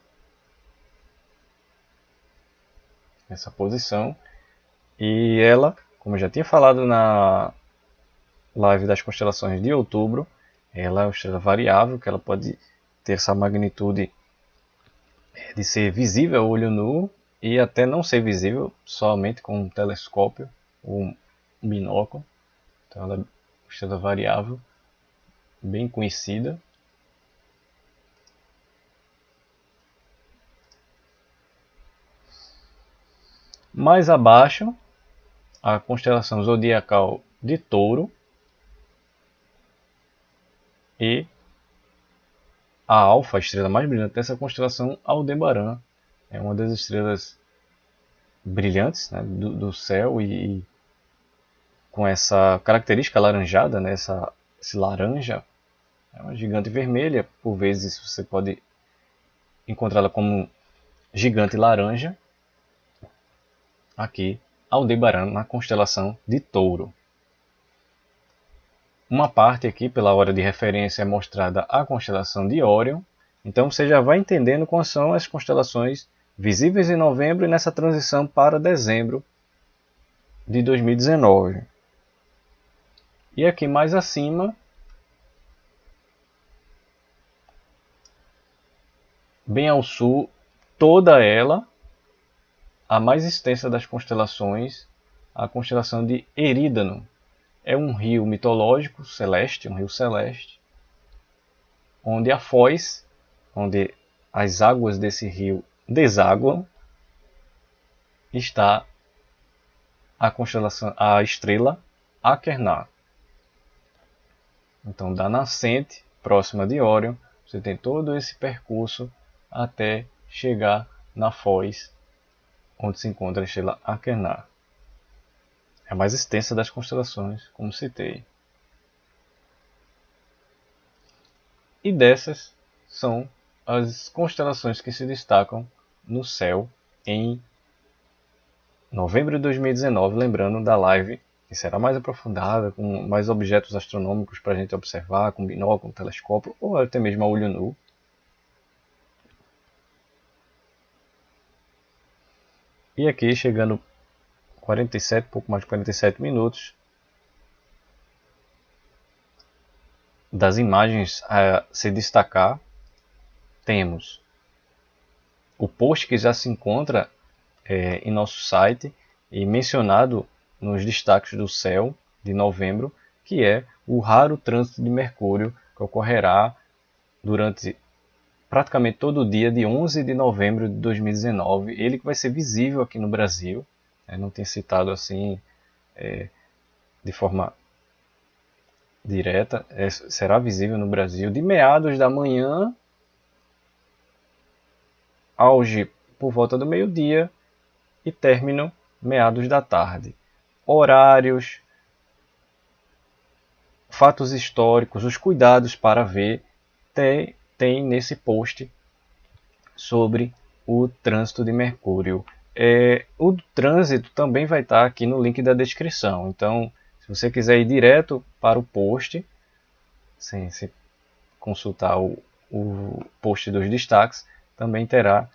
nessa posição, e ela, como eu já tinha falado na live das constelações de outubro, ela é uma estrela variável, que ela pode ter essa magnitude de ser visível a olho nu e até não ser visível somente com um telescópio ou um binóculo. Então ela é uma estrela variável, bem conhecida. Mais abaixo, a constelação zodiacal de Touro e a Alfa, a estrela mais brilhante dessa constelação, Aldebaran. É uma das estrelas brilhantes, né, do céu e com essa característica alaranjada, né, esse laranja. É uma gigante vermelha, por vezes você pode encontrá-la como gigante laranja. Aqui, Aldebaran, na constelação de Touro. Uma parte aqui, pela hora de referência, é mostrada a constelação de Órion. Então você já vai entendendo quais são as constelações visíveis em novembro e nessa transição para dezembro de 2019. E aqui mais acima, bem ao sul, toda ela, a mais extensa das constelações, a constelação de Erídano. É um rio mitológico celeste, um rio celeste, onde a foz, onde as águas desse rio desaguam, está a constelação, a estrela Achernar. Então, da nascente próxima de Órion, você tem todo esse percurso até chegar na foz, onde se encontra a estrela Achernar. É a mais extensa das constelações, como citei. E dessas são as constelações que se destacam no céu em novembro de 2019, lembrando da live que será mais aprofundada, com mais objetos astronômicos para a gente observar, com binóculo, com telescópio, ou até mesmo a olho nu. E aqui, chegando 47, pouco mais de 47 minutos, das imagens a se destacar, temos o post que já se encontra em nosso site e mencionado nos destaques do céu de novembro, que é o raro trânsito de Mercúrio que ocorrerá durante praticamente todo o dia de 11 de novembro de 2019. Ele que vai ser visível aqui no Brasil, não tem citado assim de forma direta, será visível no Brasil de meados da manhã, auge por volta do meio-dia e término meados da tarde. Horários, fatos históricos, os cuidados para ver, tem nesse post sobre o trânsito de Mercúrio. O trânsito também vai estar aqui no link da descrição. Então, se você quiser ir direto para o post, sem consultar o post dos destaques, também terá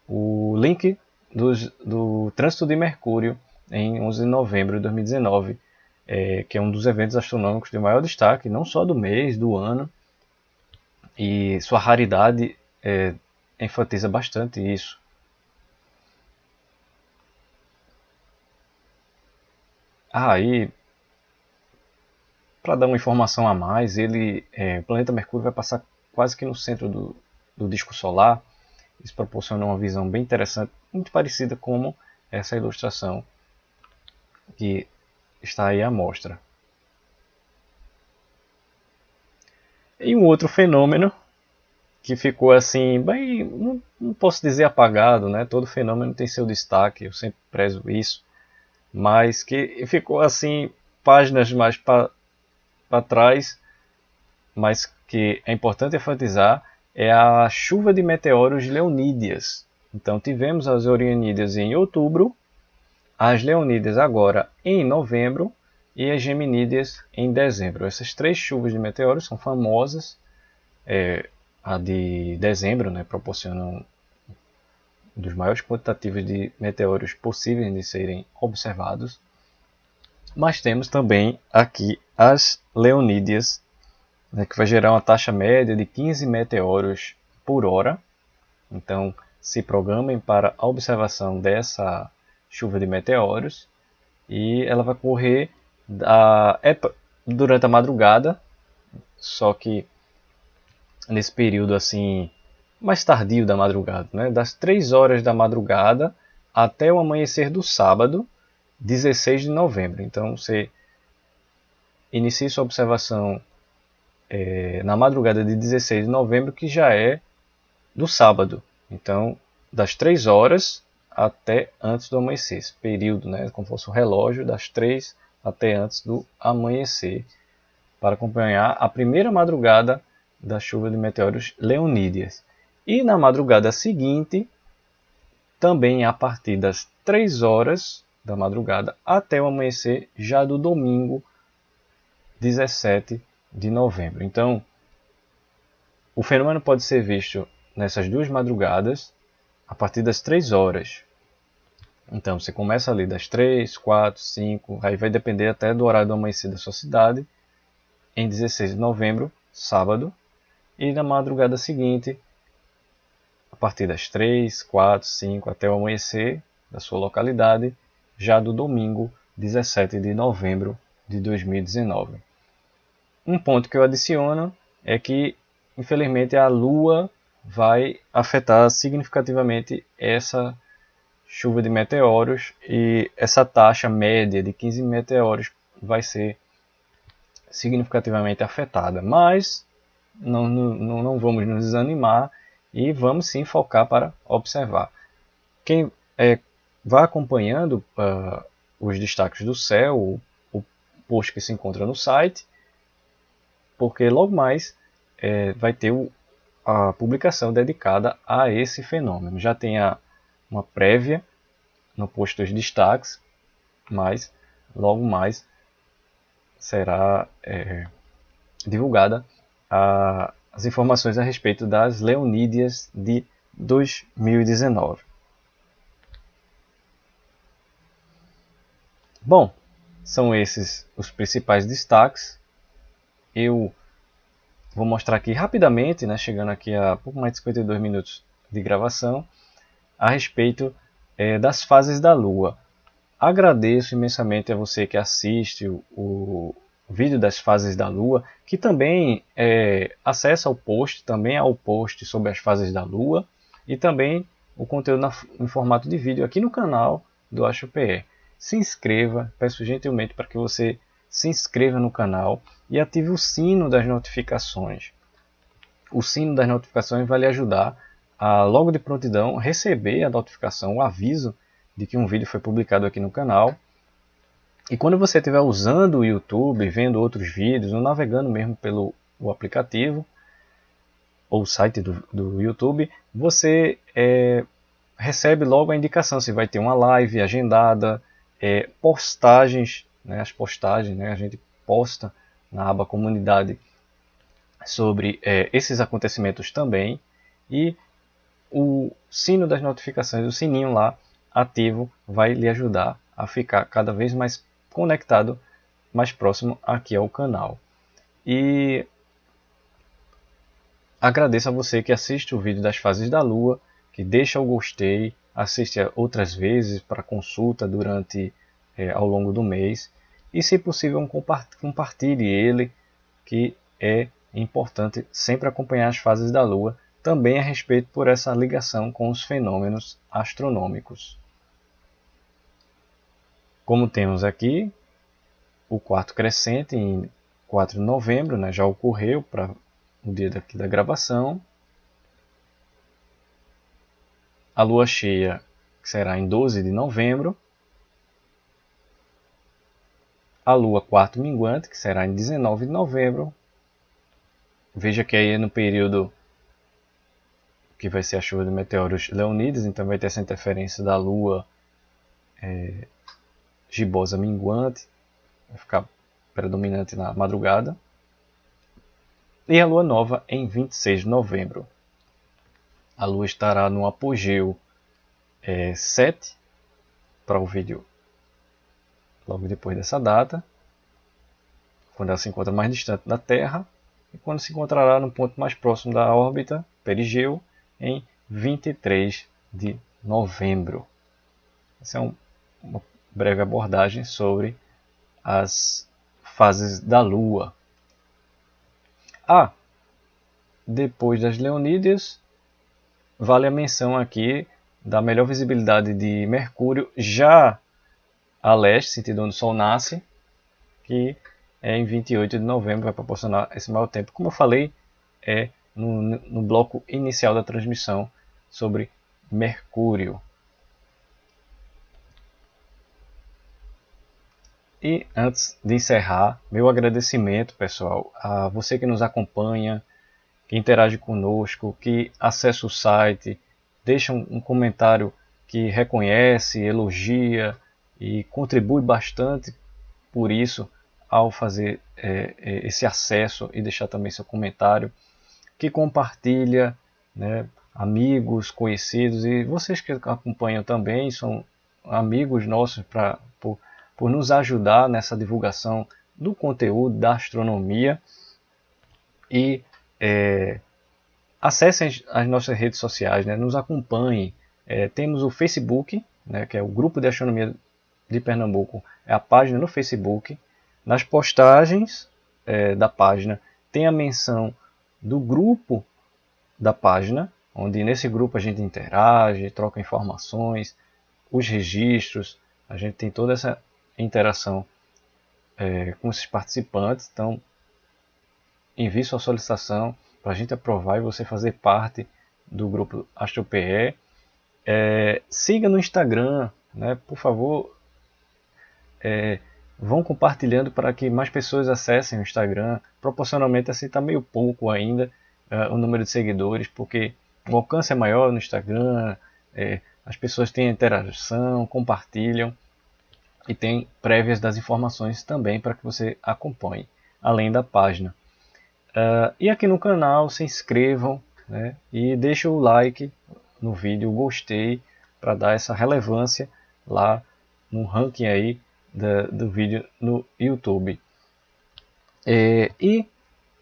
o link do trânsito de Mercúrio em 11 de novembro de 2019, que é um dos eventos astronômicos de maior destaque, não só do mês, do ano, e sua raridade enfatiza bastante isso. Aí, para dar uma informação a mais, o planeta Mercúrio vai passar quase que no centro do disco solar. Isso proporciona uma visão bem interessante, muito parecida com essa ilustração que está aí à mostra. E um outro fenômeno que ficou assim, bem, não posso dizer apagado, né? Todo fenômeno tem seu destaque, eu sempre prezo isso, mas que ficou assim, páginas mais para trás, mas que é importante enfatizar, é a chuva de meteoros Leonídeas. Então tivemos as Orionídeas em outubro, as Leonídeas agora em novembro e as Geminídeas em dezembro. Essas três chuvas de meteoros são famosas. A de dezembro, né, proporciona um dos maiores quantitativos de meteoros possíveis de serem observados. Mas temos também aqui as Leonídeas, né, que vai gerar uma taxa média de 15 meteoros por hora. Então, se programem para a observação dessa chuva de meteoros, e ela vai ocorrer durante a madrugada só que nesse período assim mais tardio da madrugada, né? Das 3 horas da madrugada até o amanhecer do sábado, 16 de novembro. Então você inicia sua observação na madrugada de 16 de novembro, que já é do sábado. Então, das 3 horas até antes do amanhecer. Esse período, né, como fosse o relógio, das 3 até antes do amanhecer, para acompanhar a primeira madrugada da chuva de meteoros Leonídeas. E na madrugada seguinte, também a partir das 3 horas da madrugada até o amanhecer, já do domingo 17 de novembro. Então, o fenômeno pode ser visto nessas duas madrugadas a partir das 3 horas. Então, você começa ali das 3, 4, 5, aí vai depender até do horário do amanhecer da sua cidade, em 16 de novembro, sábado, e na madrugada seguinte, a partir das 3, 4, 5 até o amanhecer da sua localidade, já do domingo 17 de novembro de 2019. Um ponto que eu adiciono é que, infelizmente, a Lua vai afetar significativamente essa chuva de meteoros e essa taxa média de 15 meteoros vai ser significativamente afetada. Mas não vamos nos desanimar e vamos sim focar para observar. Quem vai acompanhando os destaques do céu, o post que se encontra no site, porque logo mais vai ter a publicação dedicada a esse fenômeno. Já tem uma prévia no post dos destaques, mas logo mais será divulgada as informações a respeito das Leonídeas de 2019. Bom, são esses os principais destaques. Eu vou mostrar aqui rapidamente, né, chegando aqui a pouco mais de 52 minutos de gravação, a respeito das fases da Lua. Agradeço imensamente a você que assiste o vídeo das fases da Lua, que também acessa o post, também há o post sobre as fases da Lua, e também o conteúdo em formato de vídeo aqui no canal do AchoPE. Se inscreva, peço gentilmente para que você se inscreva no canal e ative o sino das notificações. O sino das notificações vai lhe ajudar a, logo de prontidão, receber a notificação, o aviso de que um vídeo foi publicado aqui no canal. E quando você estiver usando o YouTube, vendo outros vídeos, ou navegando mesmo pelo aplicativo ou site do YouTube, você recebe logo a indicação se vai ter uma live agendada, postagens, né, as postagens, né, a gente posta na aba comunidade sobre esses acontecimentos também, e o sino das notificações, o sininho lá ativo, vai lhe ajudar a ficar cada vez mais conectado, mais próximo aqui ao canal. E agradeço a você que assiste o vídeo das fases da Lua, que deixa o gostei, assiste outras vezes para consulta durante ao longo do mês, e se possível compartilhe ele, que é importante sempre acompanhar as fases da Lua, também a respeito por essa ligação com os fenômenos astronômicos. Como temos aqui, o quarto crescente em 4 de novembro, né, já ocorreu para o dia daqui da gravação. A lua cheia, que será em 12 de novembro. A lua quarto minguante, que será em 19 de novembro. Veja que aí é no período que vai ser a chuva de meteoros Leonídeos, então vai ter essa interferência da lua gibosa minguante, vai ficar predominante na madrugada. E a lua nova em 26 de novembro. A lua estará no apogeu 7 para o vídeo logo depois dessa data, quando ela se encontra mais distante da Terra, e quando se encontrará no ponto mais próximo da órbita, perigeu, em 23 de novembro. Essa é uma breve abordagem sobre as fases da Lua. Depois das Leonídeas, vale a menção aqui da melhor visibilidade de Mercúrio já a leste, sentido onde o Sol nasce, que é em 28 de novembro, vai proporcionar esse maior tempo. Como eu falei, é no bloco inicial da transmissão sobre Mercúrio. E antes de encerrar, meu agradecimento, pessoal, a você que nos acompanha, que interage conosco, que acessa o site, deixa um comentário que reconhece, elogia e contribui bastante por isso ao fazer esse acesso e deixar também seu comentário, que compartilha, né, amigos, conhecidos e vocês que acompanham também são amigos nossos por nos ajudar nessa divulgação do conteúdo da astronomia e acessem as nossas redes sociais, né, nos acompanhem. Temos o Facebook, né, que é o Grupo de Astronomia de Pernambuco, é a página no Facebook. Nas postagens da página tem a menção do grupo da página, onde nesse grupo a gente interage, troca informações, os registros, a gente tem toda essa interação com esses participantes. Então, envie sua solicitação para a gente aprovar e você fazer parte do grupo AstroPE. Siga no Instagram, né? Por favor, vão compartilhando para que mais pessoas acessem o Instagram. Proporcionalmente assim está meio pouco ainda o número de seguidores, porque o alcance é maior no Instagram, as pessoas têm interação, compartilham e tem prévias das informações também para que você acompanhe, além da página. E aqui no canal se inscrevam, né, e deixem o like no vídeo, o gostei, para dar essa relevância lá no ranking aí do vídeo no YouTube. E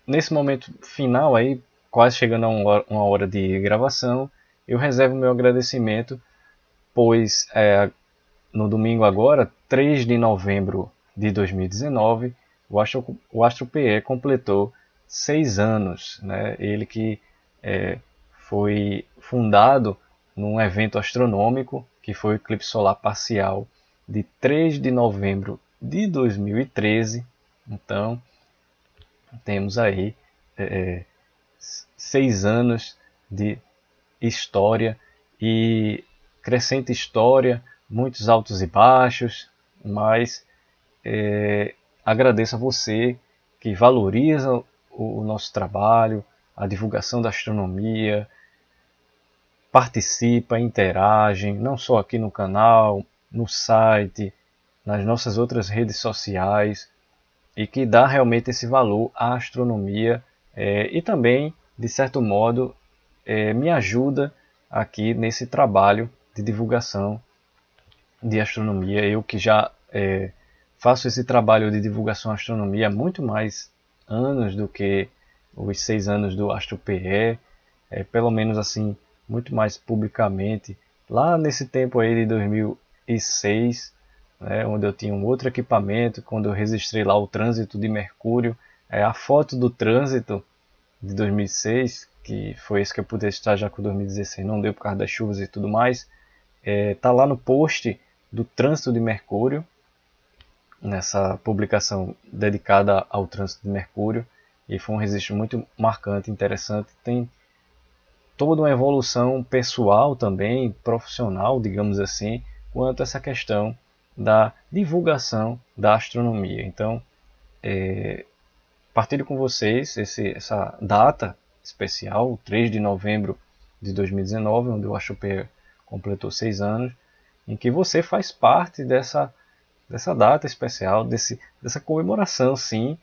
nesse momento final aí, quase chegando a uma hora de gravação, eu reservo meu agradecimento, pois no domingo agora, 3 de novembro de 2019, o AstroPE completou 6 anos, né? Ele que foi fundado num evento astronômico, que foi o eclipse solar parcial de 3 de novembro de 2013. Então, temos aí 6 anos de história e crescente história, muitos altos e baixos, mas agradeço a você que valoriza o nosso trabalho, a divulgação da astronomia, participa, interage, não só aqui no canal, no site, nas nossas outras redes sociais, e que dá realmente esse valor à astronomia e também, de certo modo, me ajuda aqui nesse trabalho de divulgação de astronomia. Eu que já faço esse trabalho de divulgação à astronomia há muito mais anos do que os 6 anos do AstroPE, pelo menos assim, muito mais publicamente, lá nesse tempo aí de 2006, né, onde eu tinha um outro equipamento, quando eu registrei lá o trânsito de Mercúrio, a foto do trânsito de 2006, que foi esse que eu pude estar já com 2016, não deu por causa das chuvas e tudo mais, tá lá no post do trânsito de Mercúrio, nessa publicação dedicada ao trânsito de Mercúrio, e foi um registro muito marcante, interessante. Tem toda uma evolução pessoal também, profissional, digamos assim, quanto a essa questão da divulgação da astronomia. Então, partilho com vocês essa data especial, 3 de novembro de 2019, onde o AstroPE completou 6 anos, em que você faz parte dessa data especial, dessa comemoração, sim,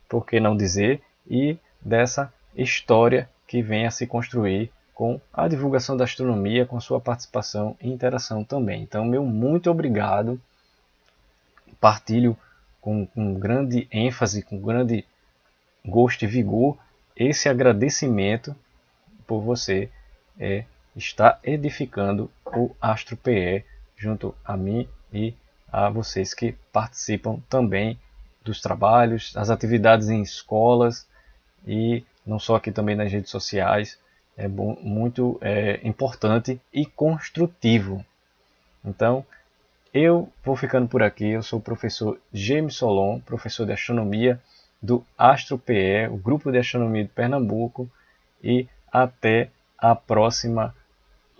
por que não dizer, e dessa história que vem a se construir com a divulgação da astronomia, com sua participação e interação também. Então, meu muito obrigado, partilho com grande ênfase, com grande gosto e vigor, esse agradecimento por você estar edificando o AstroPE junto a mim e a vocês que participam também dos trabalhos, das atividades em escolas e não só aqui também nas redes sociais. É muito importante e construtivo. Então, eu vou ficando por aqui. Eu sou o professor James Solon, professor de astronomia do AstroPE, o grupo de astronomia de Pernambuco, e até a próxima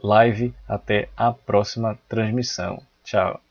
live, até a próxima transmissão. Tchau.